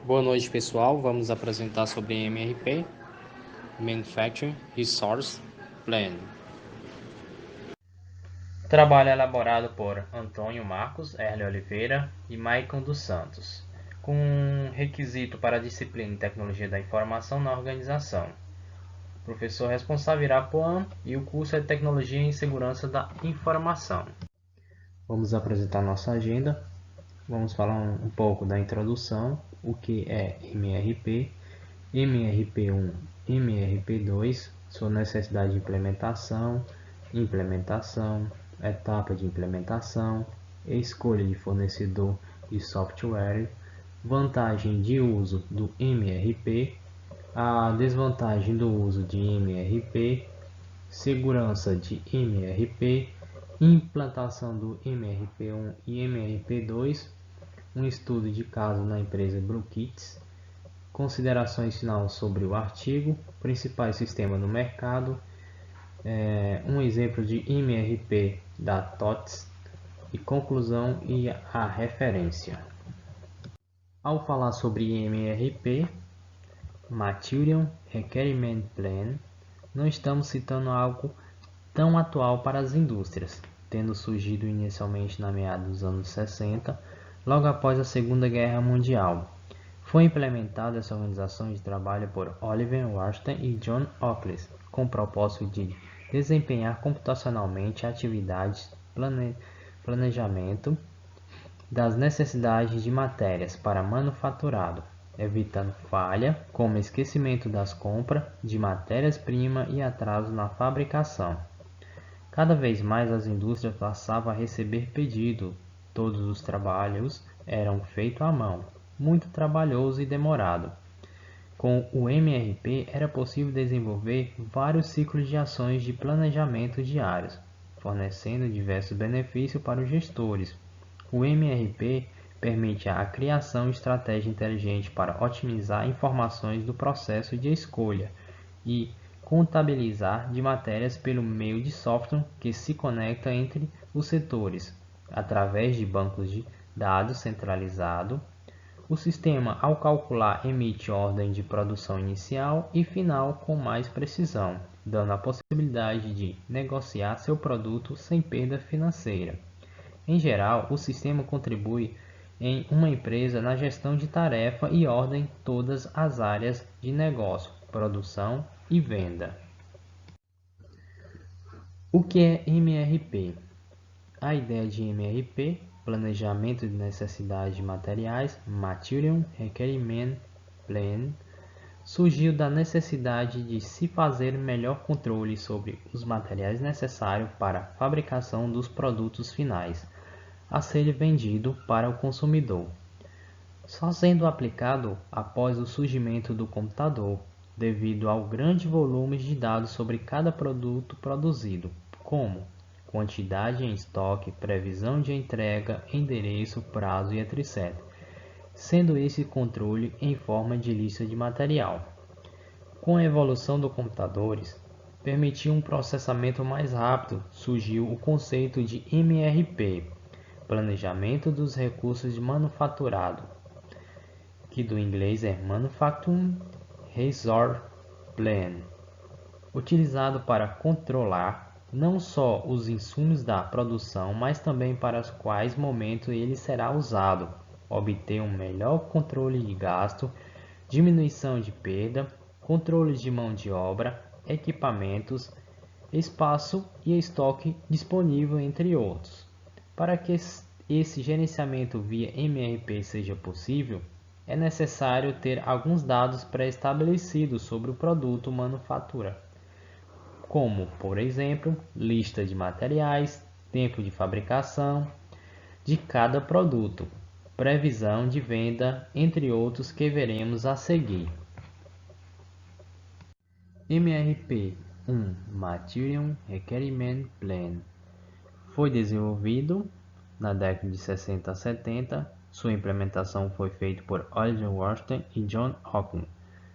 Boa noite, pessoal. Vamos apresentar sobre MRP, Manufacturing Resource Plan. Trabalho elaborado por Antônio Marcos Erle Oliveira e Maicon dos Santos, com requisito para a disciplina de Tecnologia da Informação na organização. O professor responsável irá Poam e o curso é Tecnologia em Segurança da Informação. Vamos apresentar nossa agenda. Vamos falar um pouco da introdução, o que é MRP, MRP1, MRP2, sua necessidade de implementação, etapa de implementação, escolha de fornecedor de software, vantagem de uso do MRP, a desvantagem do uso de MRP, segurança de MRP, implantação do MRP1 e MRP2, um estudo de caso na empresa Brookits, considerações finais sobre o artigo, principais sistemas no mercado, um exemplo de MRP da TOTS e conclusão e a referência. Ao falar sobre MRP, Material Requirement Plan, não estamos citando algo tão atual para as indústrias, tendo surgido inicialmente na meados dos anos 60, logo após a Segunda Guerra Mundial. Foi implementada essa organização de trabalho por Oliver Washington e John Oakley, com o propósito de desempenhar computacionalmente atividades planejamento das necessidades de matérias para manufaturado, evitando falha, como esquecimento das compras de matérias-primas e atraso na fabricação. Cada vez mais as indústrias passavam a receber pedido, todos os trabalhos eram feitos à mão, muito trabalhoso e demorado. Com o MRP era possível desenvolver vários ciclos de ações de planejamento diários, fornecendo diversos benefícios para os gestores. O MRP permite a criação de estratégia inteligente para otimizar informações do processo de escolha e contabilizar de matérias pelo meio de software que se conecta entre os setores, através de bancos de dados centralizado. O sistema, ao calcular, emite ordem de produção inicial e final com mais precisão, dando a possibilidade de negociar seu produto sem perda financeira. Em geral, o sistema contribui em uma empresa na gestão de tarefa e ordem em todas as áreas de negócio, produção e venda. O que é MRP? A ideia de MRP, Planejamento de Necessidades de Materiais, Material Requirement Plan, surgiu da necessidade de se fazer melhor controle sobre os materiais necessários para a fabricação dos produtos finais, a ser vendido para o consumidor, só sendo aplicado após o surgimento do computador, devido ao grande volume de dados sobre cada produto produzido, como quantidade em estoque, previsão de entrega, endereço, prazo e etc., sendo esse controle em forma de lista de material. Com a evolução dos computadores, permitiu um processamento mais rápido, surgiu o conceito de MRP, Planejamento dos Recursos de Manufaturado, que do inglês é Manufacturing Resource Plan, utilizado para controlar não só os insumos da produção, mas também para os quais momentos ele será usado, obter um melhor controle de gasto, diminuição de perda, controle de mão de obra, equipamentos, espaço e estoque disponível, entre outros. Para que esse gerenciamento via MRP seja possível, é necessário ter alguns dados pré-estabelecidos sobre o produto manufatura, como, por exemplo, lista de materiais, tempo de fabricação de cada produto, previsão de venda, entre outros que veremos a seguir. MRP 1 Material Requirement Plan foi desenvolvido na década de 60 a 70. Sua implementação foi feita por Oliver Washington e John Oakley,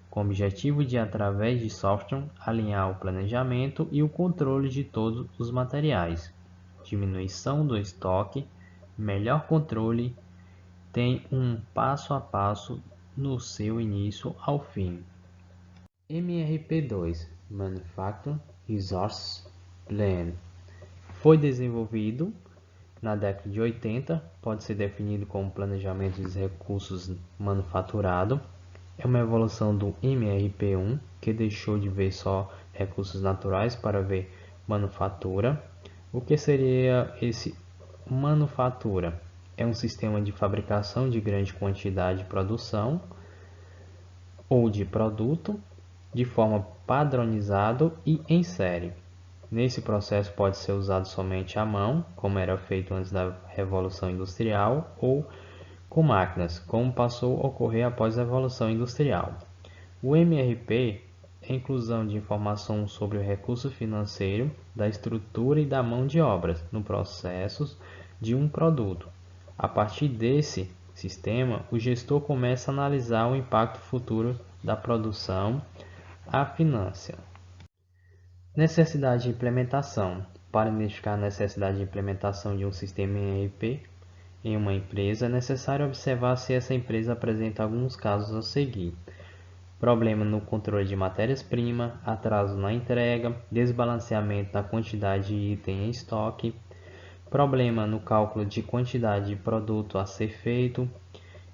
com o objetivo de, através de software, alinhar o planejamento e o controle de todos os materiais, diminuição do estoque, melhor controle, tem um passo a passo no seu início ao fim. MRP2 Manufacturing Resource Plan foi desenvolvido na década de 80, pode ser definido como planejamento dos recursos manufaturado. É uma evolução do MRP1, que deixou de ver só recursos naturais para ver manufatura. O que seria esse manufatura? É um sistema de fabricação de grande quantidade de produção ou de produto de forma padronizada e em série. Nesse processo pode ser usado somente à mão, como era feito antes da Revolução Industrial, ou com máquinas, como passou a ocorrer após a Revolução Industrial. O MRP é a inclusão de informação sobre o recurso financeiro, da estrutura e da mão de obra no processo de um produto. A partir desse sistema, o gestor começa a analisar o impacto futuro da produção à finança. Necessidade de implementação. Para identificar a necessidade de implementação de um sistema ERP em uma empresa, é necessário observar se essa empresa apresenta alguns casos a seguir: problema no controle de matérias-primas, atraso na entrega, desbalanceamento da quantidade de item em estoque, problema no cálculo de quantidade de produto a ser feito,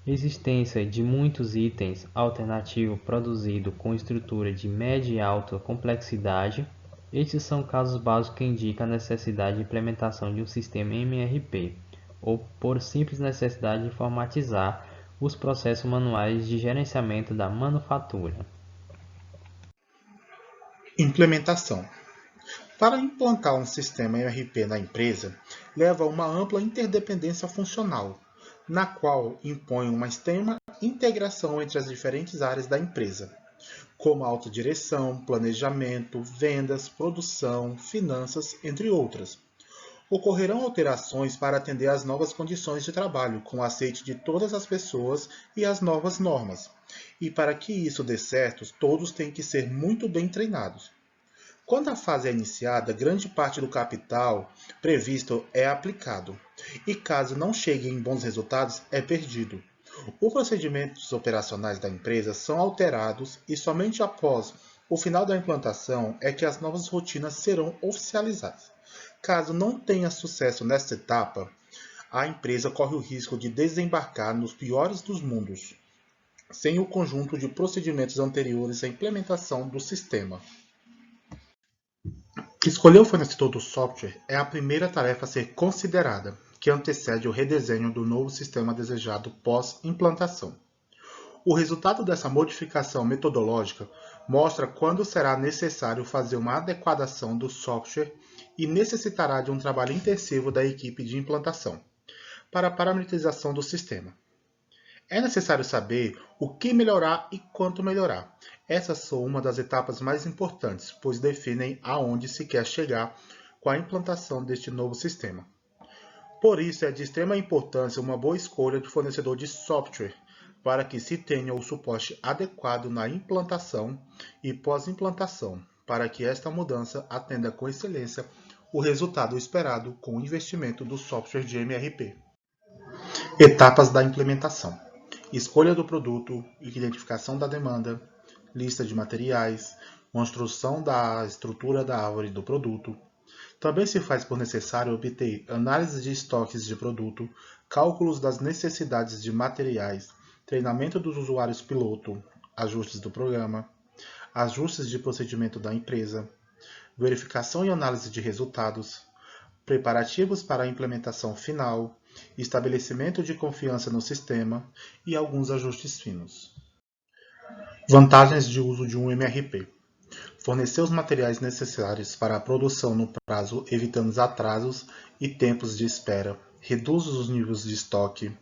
existência de muitos itens alternativos produzidos com estrutura de média e alta complexidade. Estes são casos básicos que indicam a necessidade de implementação de um sistema MRP, ou por simples necessidade de informatizar os processos manuais de gerenciamento da manufatura. Implementação. Para implantar um sistema ERP na empresa, leva a uma ampla interdependência funcional, na qual impõe uma extrema integração entre as diferentes áreas da empresa, como autodireção, planejamento, vendas, produção, finanças, entre outras. Ocorrerão alterações para atender às novas condições de trabalho, com o aceite de todas as pessoas e as novas normas. E para que isso dê certo, todos têm que ser muito bem treinados. Quando a fase é iniciada, grande parte do capital previsto é aplicado, e caso não chegue em bons resultados, é perdido. Os procedimentos operacionais da empresa são alterados e somente após o final da implantação é que as novas rotinas serão oficializadas. Caso não tenha sucesso nesta etapa, a empresa corre o risco de desembarcar nos piores dos mundos, sem o conjunto de procedimentos anteriores à implementação do sistema. Escolher o fornecedor do software é a primeira tarefa a ser considerada, que antecede o redesenho do novo sistema desejado pós-implantação. O resultado dessa modificação metodológica mostra quando será necessário fazer uma adequação do software e necessitará de um trabalho intensivo da equipe de implantação para a parametrização do sistema. É necessário saber o que melhorar e quanto melhorar. Essas são uma das etapas mais importantes, pois definem aonde se quer chegar com a implantação deste novo sistema. Por isso, é de extrema importância uma boa escolha de fornecedor de software, para que se tenha o suporte adequado na implantação e pós-implantação, para que esta mudança atenda com excelência o resultado esperado com o investimento do software de MRP. Etapas da implementação: escolha do produto, identificação da demanda, lista de materiais, construção da estrutura da árvore do produto. Também se faz por necessário obter análise de estoques de produto, cálculos das necessidades de materiais, treinamento dos usuários piloto, ajustes do programa, ajustes de procedimento da empresa, verificação e análise de resultados, preparativos para a implementação final, estabelecimento de confiança no sistema e alguns ajustes finos. Vantagens de uso de um MRP: fornecer os materiais necessários para a produção no prazo, evitando os atrasos e tempos de espera, reduz os níveis de estoque,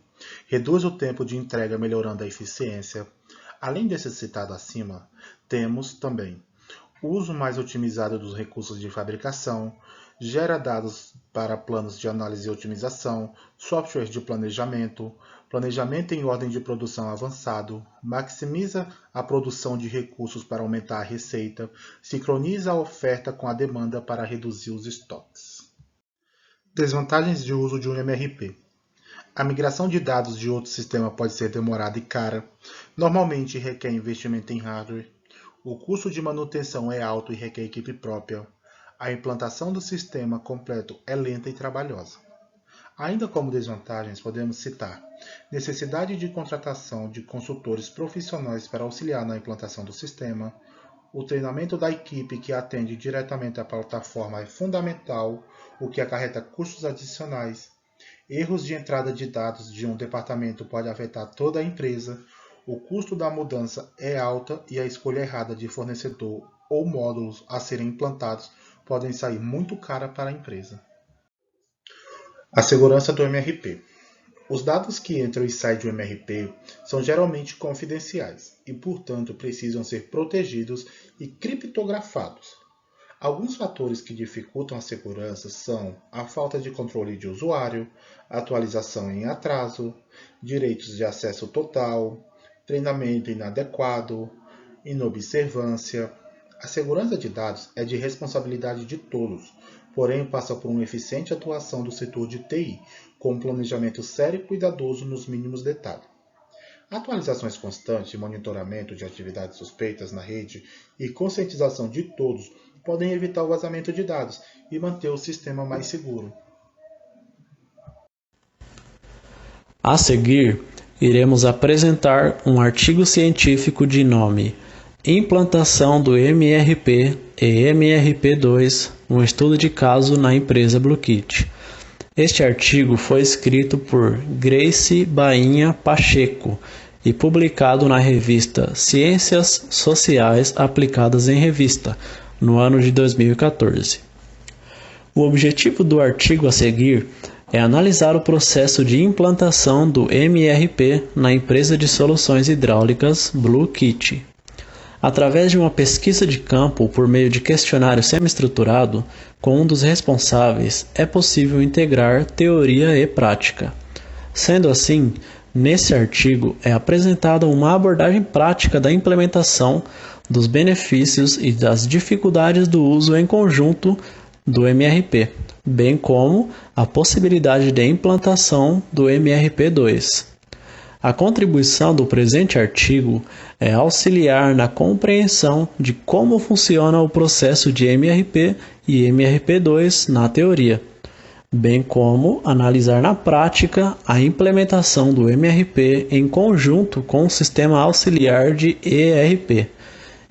reduz o tempo de entrega, melhorando a eficiência. Além desse citado acima, temos também o uso mais otimizado dos recursos de fabricação, gera dados para planos de análise e otimização, software de planejamento, planejamento em ordem de produção avançado, maximiza a produção de recursos para aumentar a receita, sincroniza a oferta com a demanda para reduzir os estoques. Desvantagens de uso de um MRP: A migração de dados de outro sistema pode ser demorada e cara, normalmente requer investimento em hardware. O custo de manutenção é alto e requer equipe própria. A implantação do sistema completo é lenta e trabalhosa. Ainda como desvantagens, podemos citar necessidade de contratação de consultores profissionais para auxiliar na implantação do sistema. O treinamento da equipe que atende diretamente à plataforma é fundamental, o que acarreta custos adicionais. Erros de entrada de dados de um departamento podem afetar toda a empresa. O custo da mudança é alta e a escolha errada de fornecedor ou módulos a serem implantados podem sair muito cara para a empresa. A segurança do MRP. Os dados que entram e saem do MRP são geralmente confidenciais e, portanto, precisam ser protegidos e criptografados. Alguns fatores que dificultam a segurança são a falta de controle de usuário, atualização em atraso, direitos de acesso total, treinamento inadequado, inobservância. A segurança de dados é de responsabilidade de todos, porém passa por uma eficiente atuação do setor de TI, com um planejamento sério e cuidadoso nos mínimos detalhes. Atualizações constantes e monitoramento de atividades suspeitas na rede e conscientização de todos podem evitar o vazamento de dados e manter o sistema mais seguro. A seguir, iremos apresentar um artigo científico de nome Implantação do MRP e MRP2, um estudo de caso na empresa Bluekit. Este artigo foi escrito por Grace Bainha Pacheco e publicado na revista Ciências Sociais Aplicadas em Revista, no ano de 2014. O objetivo do artigo a seguir é analisar o processo de implantação do MRP na empresa de soluções hidráulicas Bluekit. Através de uma pesquisa de campo por meio de questionário semi-estruturado, com um dos responsáveis, é possível integrar teoria e prática. Sendo assim, nesse artigo é apresentada uma abordagem prática da implementação, dos benefícios e das dificuldades do uso em conjunto do MRP, bem como a possibilidade de implantação do MRP2. A contribuição do presente artigo é auxiliar na compreensão de como funciona o processo de MRP e MRP2 na teoria, bem como analisar na prática a implementação do MRP em conjunto com o sistema auxiliar de ERP,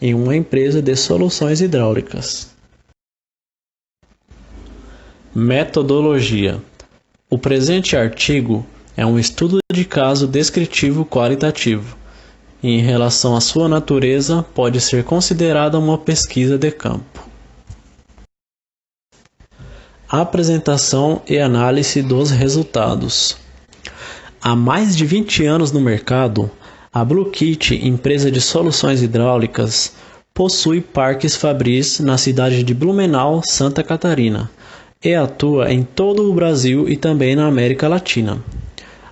em uma empresa de soluções hidráulicas. Metodologia. O presente artigo é um estudo de caso descritivo qualitativo. E, em relação à sua natureza, pode ser considerada uma pesquisa de campo. Apresentação e análise dos resultados. Há mais de 20 anos no mercado, a Bluekit, empresa de soluções hidráulicas, possui parques fabris na cidade de Blumenau, Santa Catarina, e atua em todo o Brasil e também na América Latina.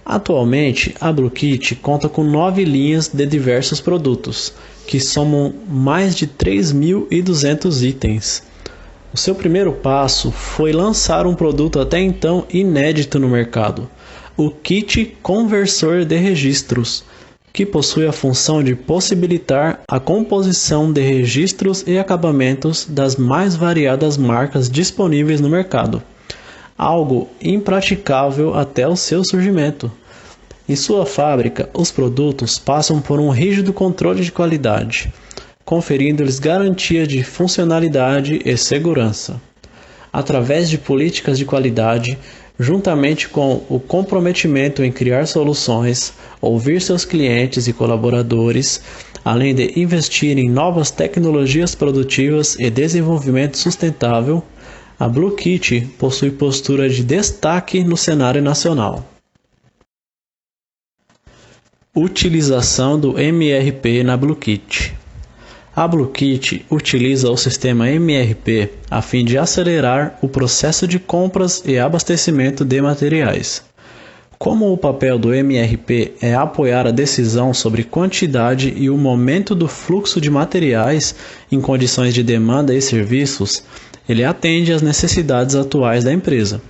Atualmente, a Bluekit conta com 9 linhas de diversos produtos, que somam mais de 3.200 itens. O seu primeiro passo foi lançar um produto até então inédito no mercado, o Kit Conversor de Registros, que possui a função de possibilitar a composição de registros e acabamentos das mais variadas marcas disponíveis no mercado. Algo impraticável até o seu surgimento. Em sua fábrica, os produtos passam por um rígido controle de qualidade, conferindo-lhes garantia de funcionalidade e segurança. Através de políticas de qualidade, juntamente com o comprometimento em criar soluções, ouvir seus clientes e colaboradores, além de investir em novas tecnologias produtivas e desenvolvimento sustentável, a Bluekit possui postura de destaque no cenário nacional. Utilização do MRP na Bluekit. A Bluekit utiliza o sistema MRP a fim de acelerar o processo de compras e abastecimento de materiais. Como o papel do MRP é apoiar a decisão sobre quantidade e o momento do fluxo de materiais em condições de demanda e serviços, ele atende às necessidades atuais da empresa,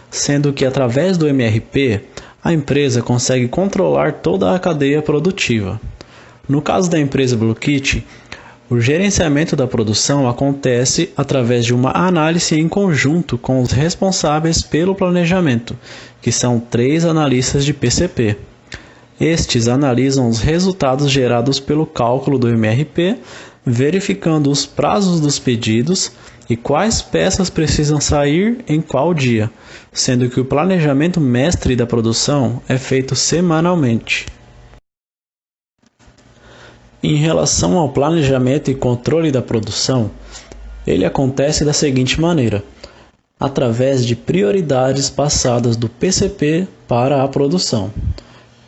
sendo que através do MRP, a empresa consegue controlar toda a cadeia produtiva. No caso da empresa BlueKit, o gerenciamento da produção acontece através de uma análise em conjunto com os responsáveis pelo planejamento, que são 3 analistas de PCP. Estes analisam os resultados gerados pelo cálculo do MRP, verificando os prazos dos pedidos e quais peças precisam sair em qual dia, sendo que o planejamento mestre da produção é feito semanalmente. Em relação ao planejamento e controle da produção, ele acontece da seguinte maneira: através de prioridades passadas do PCP para a produção.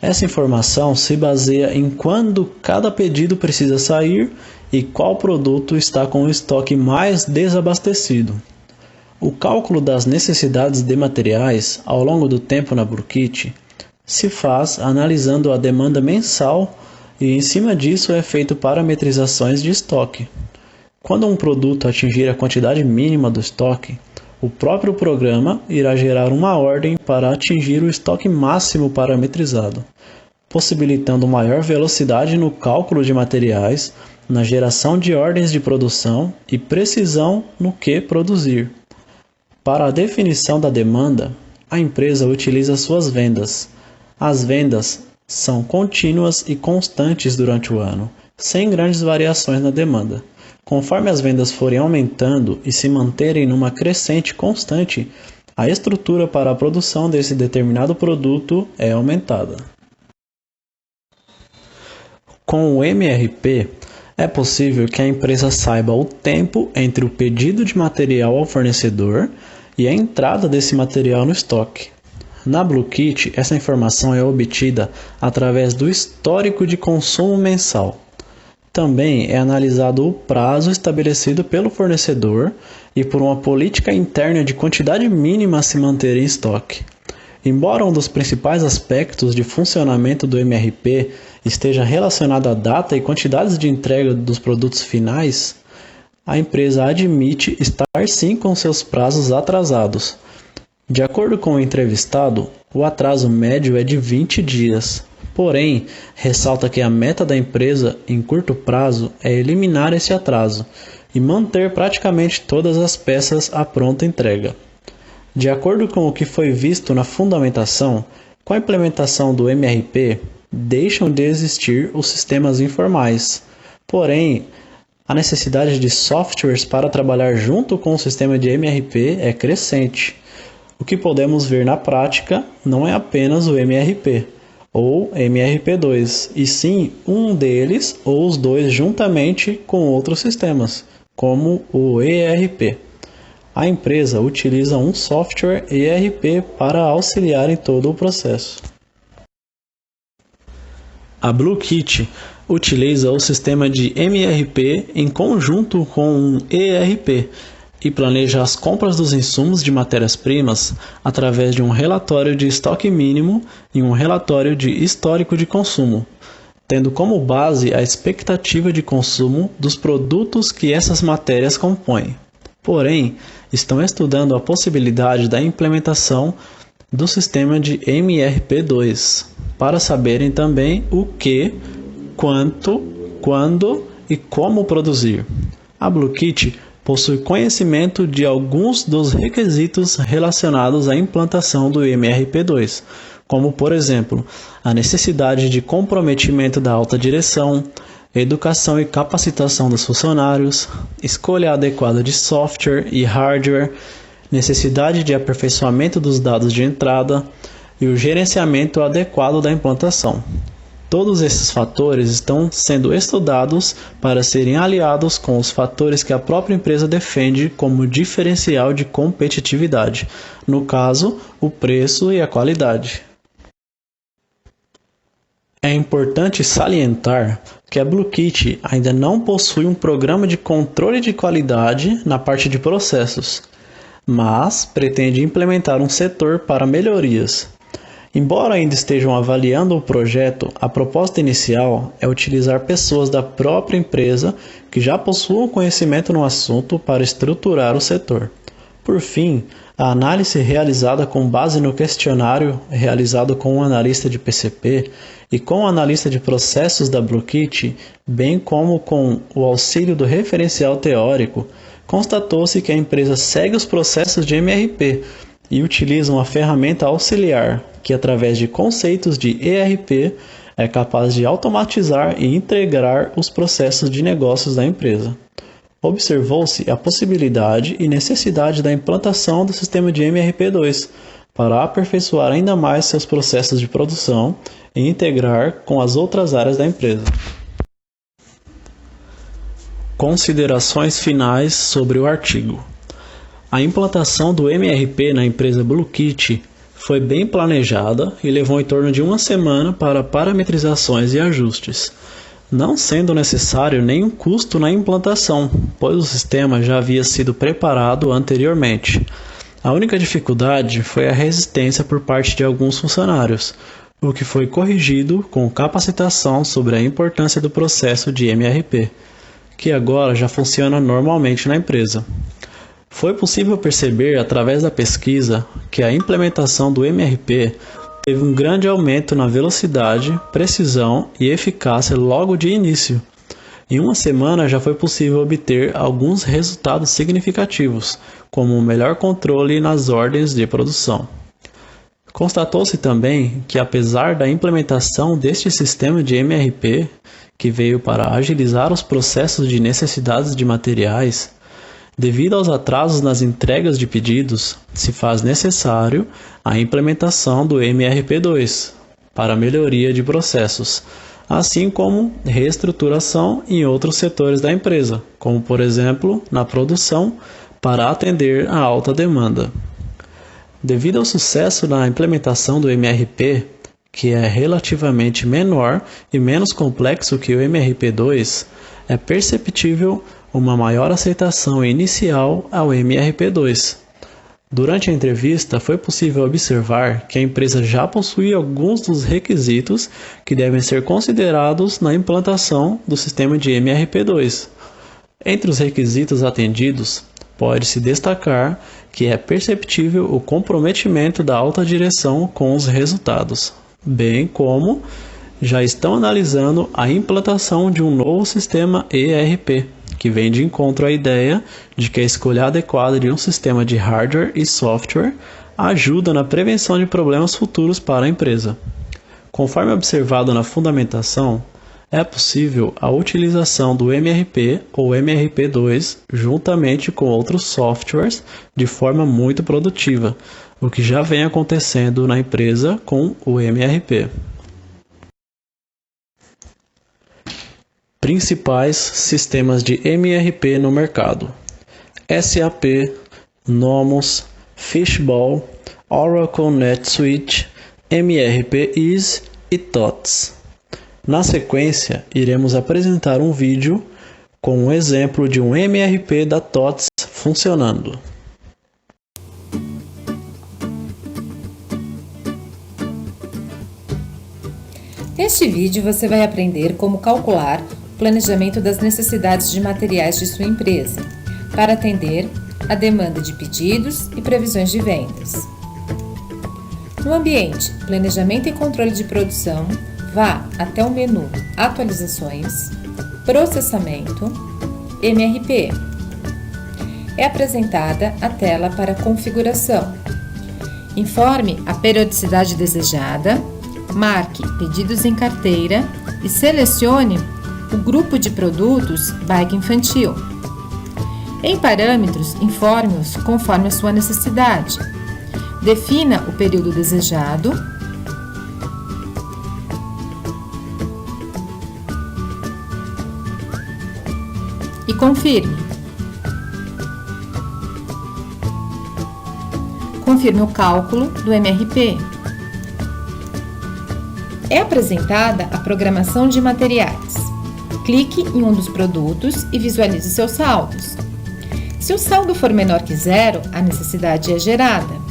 Essa informação se baseia em quando cada pedido precisa sair e qual produto está com o estoque mais desabastecido. O cálculo das necessidades de materiais ao longo do tempo na BlueKit se faz analisando a demanda mensal e em cima disso é feito parametrizações de estoque. Quando um produto atingir a quantidade mínima do estoque, o próprio programa irá gerar uma ordem para atingir o estoque máximo parametrizado, possibilitando maior velocidade no cálculo de materiais, na geração de ordens de produção e precisão no que produzir. Para a definição da demanda, a empresa utiliza suas vendas. As vendas são contínuas e constantes durante o ano, sem grandes variações na demanda. Conforme as vendas forem aumentando e se manterem numa crescente constante, a estrutura para a produção desse determinado produto é aumentada. Com o MRP, é possível que a empresa saiba o tempo entre o pedido de material ao fornecedor e a entrada desse material no estoque. Na BlueKit, essa informação é obtida através do histórico de consumo mensal. Também é analisado o prazo estabelecido pelo fornecedor e por uma política interna de quantidade mínima a se manter em estoque. Embora um dos principais aspectos de funcionamento do MRP esteja relacionado à data e quantidades de entrega dos produtos finais, a empresa admite estar sim com seus prazos atrasados. De acordo com o entrevistado, o atraso médio é de 20 dias. Porém, ressalta que a meta da empresa em curto prazo é eliminar esse atraso e manter praticamente todas as peças à pronta entrega. De acordo com o que foi visto na fundamentação, com a implementação do MRP, deixam de existir os sistemas informais. Porém, a necessidade de softwares para trabalhar junto com o sistema de MRP é crescente. O que podemos ver na prática não é apenas o MRP, ou MRP2, e sim um deles ou os dois juntamente com outros sistemas, como o ERP. A empresa utiliza um software ERP para auxiliar em todo o processo. A BlueKit utiliza o sistema de MRP em conjunto com um ERP e planeja as compras dos insumos de matérias-primas através de um relatório de estoque mínimo e um relatório de histórico de consumo, tendo como base a expectativa de consumo dos produtos que essas matérias compõem. Porém, estão estudando a possibilidade da implementação do sistema de MRP2, para saberem também o que, quanto, quando e como produzir. A BlueKit possui conhecimento de alguns dos requisitos relacionados à implantação do MRP2, como, por exemplo, a necessidade de comprometimento da alta direção, educação e capacitação dos funcionários, escolha adequada de software e hardware, necessidade de aperfeiçoamento dos dados de entrada e o gerenciamento adequado da implantação. Todos esses fatores estão sendo estudados para serem aliados com os fatores que a própria empresa defende como diferencial de competitividade, no caso, o preço e a qualidade. É importante salientar que a BlueKit ainda não possui um programa de controle de qualidade na parte de processos, mas pretende implementar um setor para melhorias. Embora ainda estejam avaliando o projeto, a proposta inicial é utilizar pessoas da própria empresa que já possuam conhecimento no assunto para estruturar o setor. Por fim, a análise realizada com base no questionário realizado com o analista de PCP e com o analista de processos da BlueKit, bem como com o auxílio do referencial teórico, constatou-se que a empresa segue os processos de MRP e utiliza uma ferramenta auxiliar que, através de conceitos de ERP, é capaz de automatizar e integrar os processos de negócios da empresa. Observou-se a possibilidade e necessidade da implantação do sistema de MRP2 para aperfeiçoar ainda mais seus processos de produção e integrar com as outras áreas da empresa. Considerações finais sobre o artigo. A implantação do MRP na empresa BlueKit foi bem planejada e levou em torno de uma semana para parametrizações e ajustes, não sendo necessário nenhum custo na implantação, pois o sistema já havia sido preparado anteriormente. A única dificuldade foi a resistência por parte de alguns funcionários, o que foi corrigido com capacitação sobre a importância do processo de MRP, que agora já funciona normalmente na empresa. Foi possível perceber através da pesquisa que a implementação do MRP teve um grande aumento na velocidade, precisão e eficácia logo de início. Em uma semana já foi possível obter alguns resultados significativos, como o melhor controle nas ordens de produção. Constatou-se também que, apesar da implementação deste sistema de MRP, que veio para agilizar os processos de necessidades de materiais, devido aos atrasos nas entregas de pedidos, se faz necessário a implementação do MRP2 para melhoria de processos, assim como reestruturação em outros setores da empresa, como por exemplo na produção, para atender à alta demanda. Devido ao sucesso na implementação do MRP, que é relativamente menor e menos complexo que o MRP2, é perceptível uma maior aceitação inicial ao MRP2. Durante a entrevista, foi possível observar que a empresa já possui alguns dos requisitos que devem ser considerados na implantação do sistema de MRP2. Entre os requisitos atendidos, pode-se destacar que é perceptível o comprometimento da alta direção com os resultados, bem como já estão analisando a implantação de um novo sistema ERP, que vem de encontro à ideia de que a escolha adequada de um sistema de hardware e software ajuda na prevenção de problemas futuros para a empresa. Conforme observado na fundamentação, é possível a utilização do MRP ou MRP2 juntamente com outros softwares de forma muito produtiva, o que já vem acontecendo na empresa com o MRP. Principais sistemas de MRP no mercado: SAP, Nomos, Fishball, Oracle NetSuite, MRP Ease e TOTS. Na sequência, iremos apresentar um vídeo com um exemplo de um MRP da TOTS funcionando. Neste vídeo você vai aprender como calcular o planejamento das necessidades de materiais de sua empresa, para atender a demanda de pedidos e previsões de vendas. No ambiente Planejamento e Controle de Produção, vá até o menu Atualizações, Processamento, MRP. É apresentada a tela para configuração. Informe a periodicidade desejada, marque Pedidos em Carteira e selecione o grupo de produtos Bike Infantil. Em parâmetros, informe-os conforme a sua necessidade. Defina o período desejado. E confirme. Confirme o cálculo do MRP. É apresentada a programação de materiais. Clique em um dos produtos e visualize seus saldos. Se o saldo for menor que zero, a necessidade é gerada.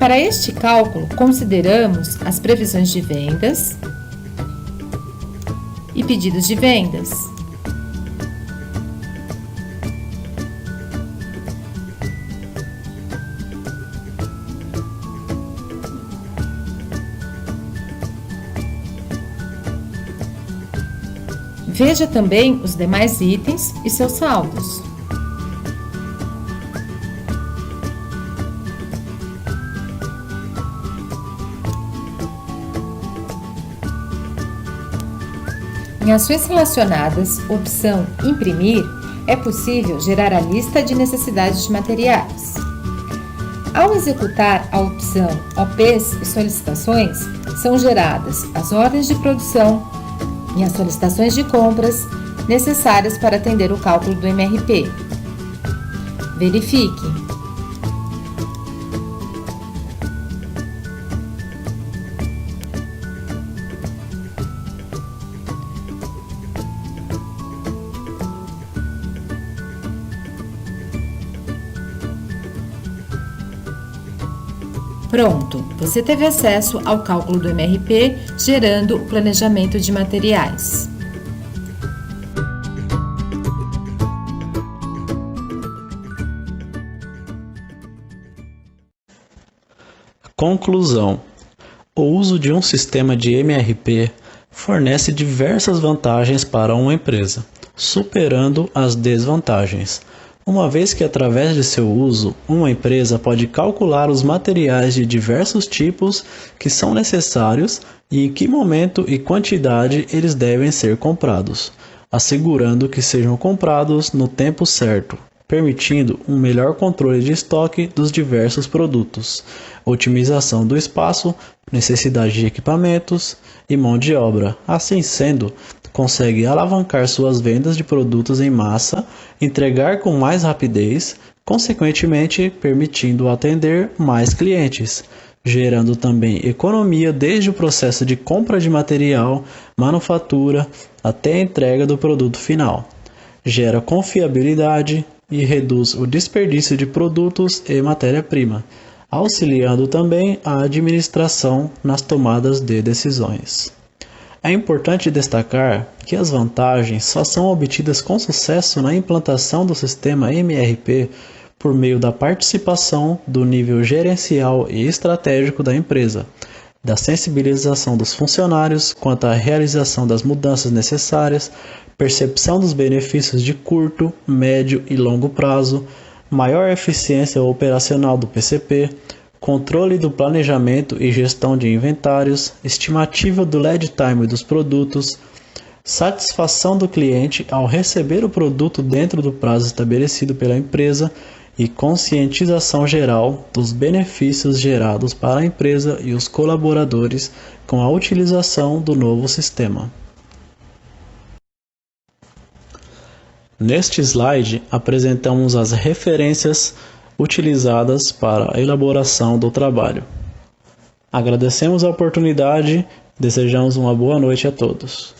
Para este cálculo, consideramos as previsões de vendas e pedidos de vendas. Veja também os demais itens e seus saldos. Em ações relacionadas, opção Imprimir, é possível gerar a lista de necessidades de materiais. Ao executar a opção OPs e solicitações, são geradas as ordens de produção e as solicitações de compras necessárias para atender o cálculo do MRP. Verifique. Pronto, você teve acesso ao cálculo do MRP, gerando o planejamento de materiais. Conclusão: o uso de um sistema de MRP fornece diversas vantagens para uma empresa, superando as desvantagens, uma vez que através de seu uso, uma empresa pode calcular os materiais de diversos tipos que são necessários e em que momento e quantidade eles devem ser comprados, assegurando que sejam comprados no tempo certo, permitindo um melhor controle de estoque dos diversos produtos, otimização do espaço, necessidade de equipamentos e mão de obra. Assim sendo, consegue alavancar suas vendas de produtos em massa, entregar com mais rapidez, consequentemente permitindo atender mais clientes, gerando também economia desde o processo de compra de material, manufatura até a entrega do produto final. Gera confiabilidade e reduz o desperdício de produtos e matéria-prima, auxiliando também a administração nas tomadas de decisões. É importante destacar que as vantagens só são obtidas com sucesso na implantação do sistema MRP por meio da participação do nível gerencial e estratégico da empresa, da sensibilização dos funcionários quanto à realização das mudanças necessárias, percepção dos benefícios de curto, médio e longo prazo, maior eficiência operacional do PCP, controle do planejamento e gestão de inventários, estimativa do lead time dos produtos, satisfação do cliente ao receber o produto dentro do prazo estabelecido pela empresa e conscientização geral dos benefícios gerados para a empresa e os colaboradores com a utilização do novo sistema. Neste slide, apresentamos as referências utilizadas para a elaboração do trabalho. Agradecemos a oportunidade, desejamos uma boa noite a todos.